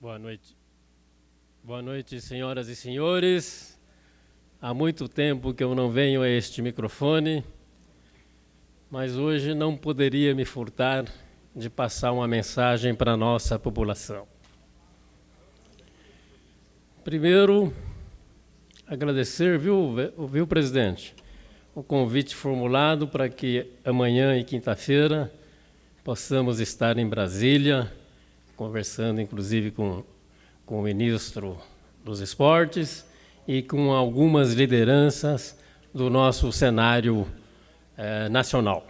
Boa noite. Boa noite, senhoras e senhores. Há muito tempo que eu não venho a este microfone, mas hoje não poderia me furtar de passar uma mensagem para a nossa população. Primeiro, agradecer, viu, presidente, o convite formulado para que amanhã e quinta-feira possamos estar em Brasília, conversando inclusive com o ministro dos Esportes e com algumas lideranças do nosso cenário nacional.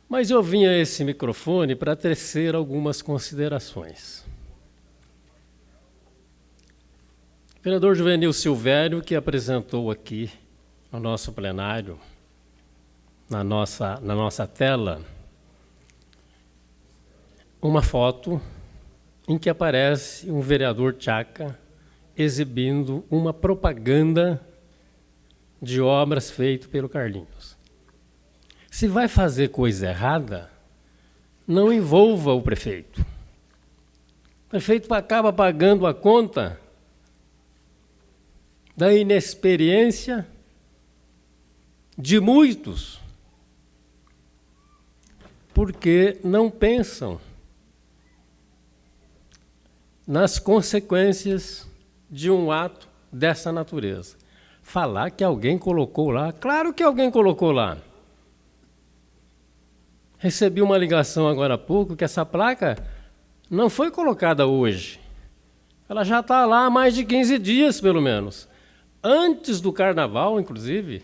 Mas eu vim a esse microfone para tecer algumas considerações. O vereador Juvenil Silvério, que apresentou aqui no nosso plenário, na nossa tela, uma foto em que aparece um vereador Tchaka exibindo uma propaganda de obras feitas pelo Carlinhos. Se vai fazer coisa errada, não envolva o prefeito. O prefeito acaba pagando a conta da inexperiência de muitos, porque não pensam nas consequências de um ato dessa natureza. Falar que alguém colocou lá, claro que alguém colocou lá. Recebi uma ligação agora há pouco que essa placa não foi colocada hoje. Ela já está lá há mais de 15 dias, pelo menos. Antes do carnaval, inclusive.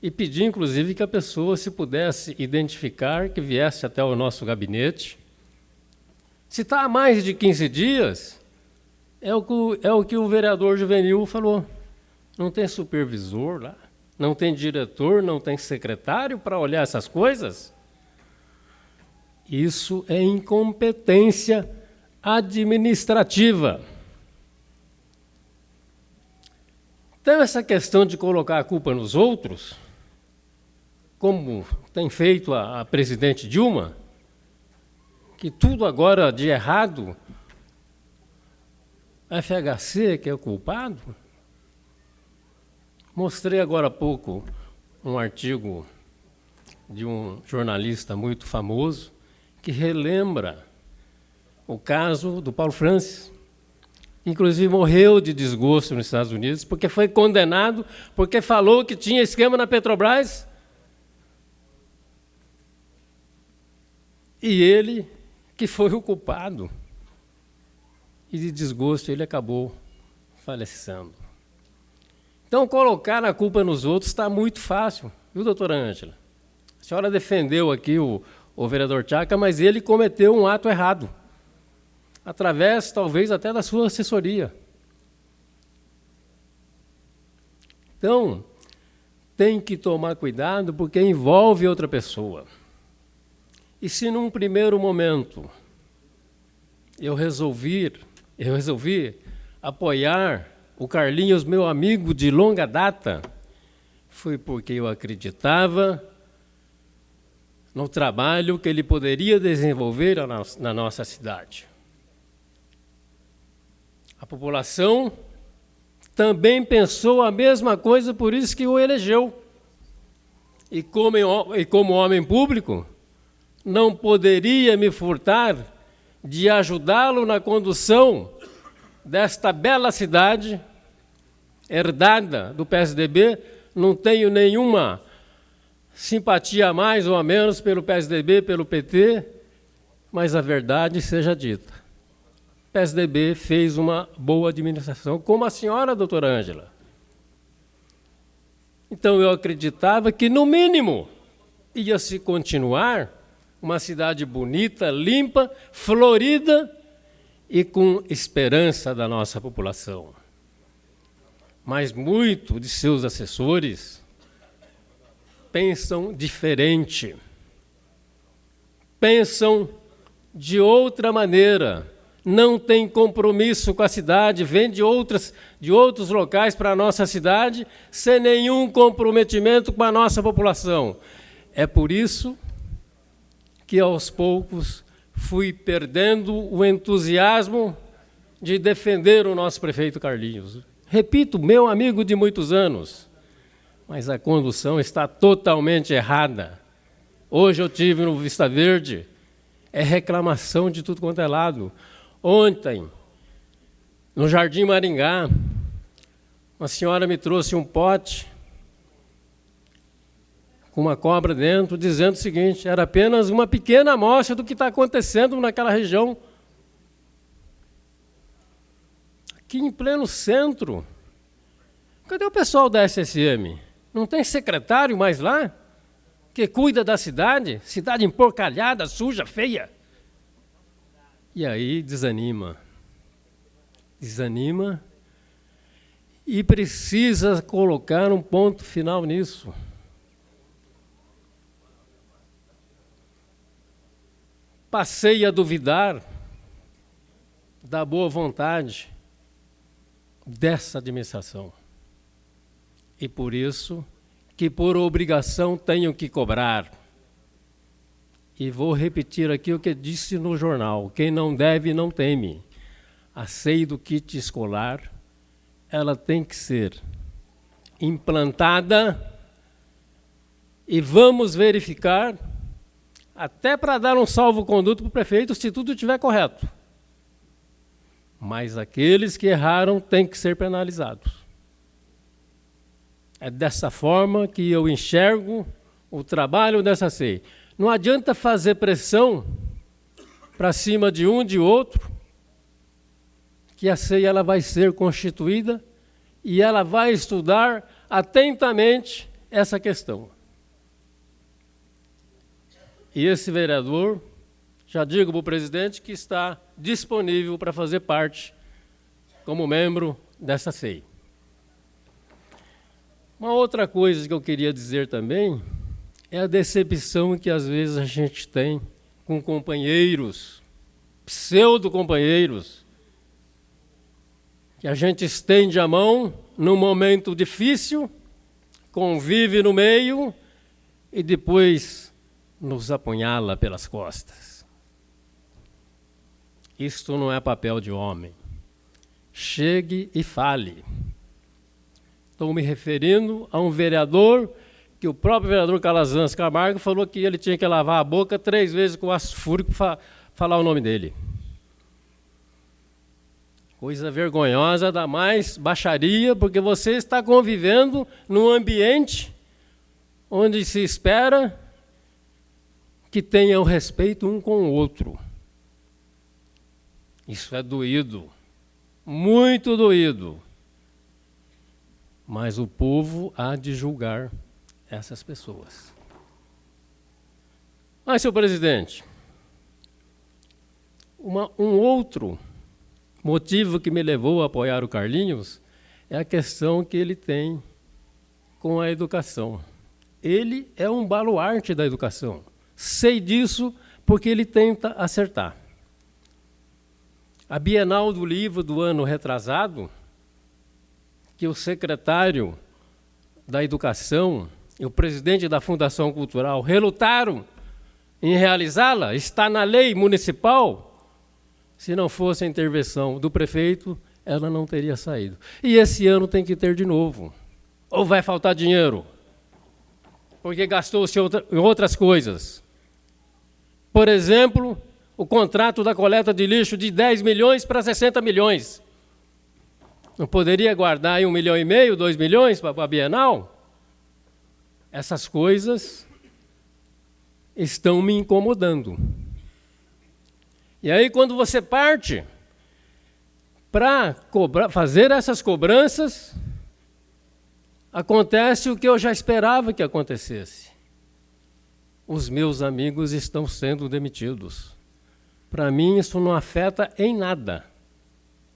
E pedi, inclusive, que a pessoa, se pudesse identificar, que viesse até o nosso gabinete. Se está há mais de 15 dias, é o que o vereador Juvenil falou. Não tem supervisor lá, não tem diretor, não tem secretário para olhar essas coisas. Isso é incompetência administrativa. Então, essa questão de colocar a culpa nos outros, como tem feito a presidente Dilma, que tudo agora de errado, a FHC que é o culpado. Mostrei agora há pouco um artigo de um jornalista muito famoso que relembra o caso do Paulo Francis. Inclusive morreu de desgosto nos Estados Unidos porque foi condenado, porque falou que tinha esquema na Petrobras. E ele, que foi o culpado, e de desgosto ele acabou falecendo. Então, colocar a culpa nos outros está muito fácil, viu, doutora Ângela? A senhora defendeu aqui o vereador Tchaka, mas ele cometeu um ato errado, através, talvez, até da sua assessoria. Então, tem que tomar cuidado, porque envolve outra pessoa. E se num primeiro momento eu resolvi apoiar o Carlinhos, meu amigo de longa data, foi porque eu acreditava no trabalho que ele poderia desenvolver na nossa cidade. A população também pensou a mesma coisa, por isso que o elegeu. E como homem público, não poderia me furtar de ajudá-lo na condução desta bela cidade, herdada do PSDB. Não tenho nenhuma simpatia a mais ou a menos pelo PSDB, pelo PT, mas a verdade seja dita. O PSDB fez uma boa administração, como a senhora, doutora Ângela. Então, eu acreditava que, no mínimo, ia-se continuar uma cidade bonita, limpa, florida e com esperança da nossa população. Mas muito de seus assessores pensam diferente. Pensam de outra maneira. Não tem compromisso com a cidade, vem de outros locais para a nossa cidade, sem nenhum comprometimento com a nossa população. É por isso que, aos poucos, fui perdendo o entusiasmo de defender o nosso prefeito Carlinhos. Repito, meu amigo de muitos anos, mas a condução está totalmente errada. Hoje eu tive no Vista Verde, é reclamação de tudo quanto é lado. Ontem, no Jardim Maringá, uma senhora me trouxe um pote com uma cobra dentro, dizendo o seguinte: era apenas uma pequena amostra do que está acontecendo naquela região. Aqui em pleno centro. Cadê o pessoal da SSM? Não tem secretário mais lá? Que cuida da cidade? Cidade emporcalhada, suja, feia. E aí desanima. Desanima e precisa colocar um ponto final nisso. Passei a duvidar da boa vontade dessa administração. E por isso que, por obrigação, tenho que cobrar. E vou repetir aqui o que disse no jornal: quem não deve, não teme. A CEI do kit escolar, ela tem que ser implantada e vamos verificar, até para dar um salvo-conduto para o prefeito, se tudo estiver correto. Mas aqueles que erraram têm que ser penalizados. É dessa forma que eu enxergo o trabalho dessa CEI. Não adianta fazer pressão para cima de um, de outro, que a CEI ela vai ser constituída e ela vai estudar atentamente essa questão. E esse vereador, já digo para o presidente, que está disponível para fazer parte como membro dessa CEI. Uma outra coisa que eu queria dizer também é a decepção que às vezes a gente tem com companheiros, pseudo-companheiros, que a gente estende a mão num momento difícil, convive no meio e depois nos apunhala pelas costas. Isto não é papel de homem. Chegue e fale. Estou me referindo a um vereador que o próprio vereador Calazans Camargo falou que ele tinha que lavar a boca 3 vezes com ácido fúrico para falar o nome dele. Coisa vergonhosa, da mais baixaria, porque você está convivendo num ambiente onde se espera que tenham respeito um com o outro. Isso é doído, muito doído. Mas o povo há de julgar essas pessoas. Mas, senhor presidente, um outro motivo que me levou a apoiar o Carlinhos é a questão que ele tem com a educação. Ele é um baluarte da educação. Sei disso porque ele tenta acertar. A Bienal do Livro do ano retrasado, que o secretário da Educação e o presidente da Fundação Cultural relutaram em realizá-la, está na lei municipal. Se não fosse a intervenção do prefeito, ela não teria saído. E esse ano tem que ter de novo. Ou vai faltar dinheiro? Porque gastou-se em outras coisas. Por exemplo, o contrato da coleta de lixo de 10 milhões para 60 milhões. Não poderia guardar aí 1,5 milhão, 2 milhões para a Bienal? Essas coisas estão me incomodando. E aí, quando você parte para fazer essas cobranças, acontece o que eu já esperava que acontecesse. Os meus amigos estão sendo demitidos. Para mim, isso não afeta em nada.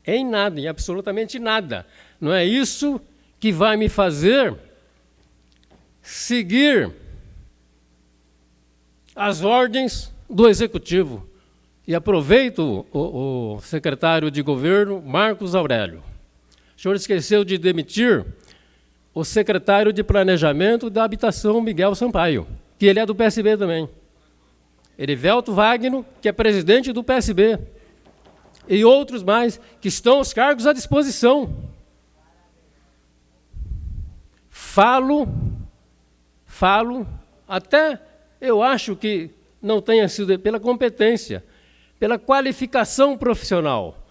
Em nada, em absolutamente nada. Não é isso que vai me fazer seguir as ordens do Executivo. E aproveito o secretário de governo, Marcos Aurélio. O senhor esqueceu de demitir o secretário de Planejamento da Habitação, Miguel Sampaio, que ele é do PSB também. Erivelto Wagner, que é presidente do PSB, e outros mais, que estão os cargos à disposição. Falo, até eu acho que não tenha sido pela competência, pela qualificação profissional,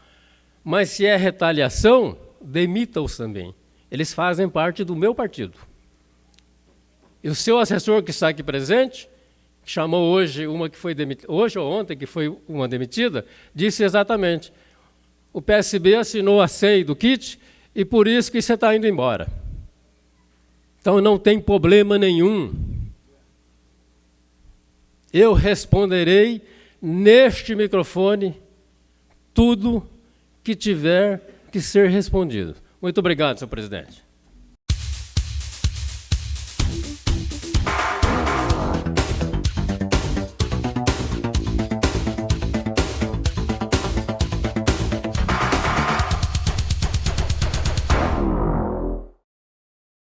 mas se é retaliação, demita-os também. Eles fazem parte do meu partido. E o seu assessor que está aqui presente, chamou hoje uma que foi demitida, hoje ou ontem que foi uma demitida, disse exatamente: o PSB assinou a SEI do kit e por isso que você está indo embora. Então não tem problema nenhum. Eu responderei neste microfone tudo que tiver que ser respondido. Muito obrigado, senhor presidente.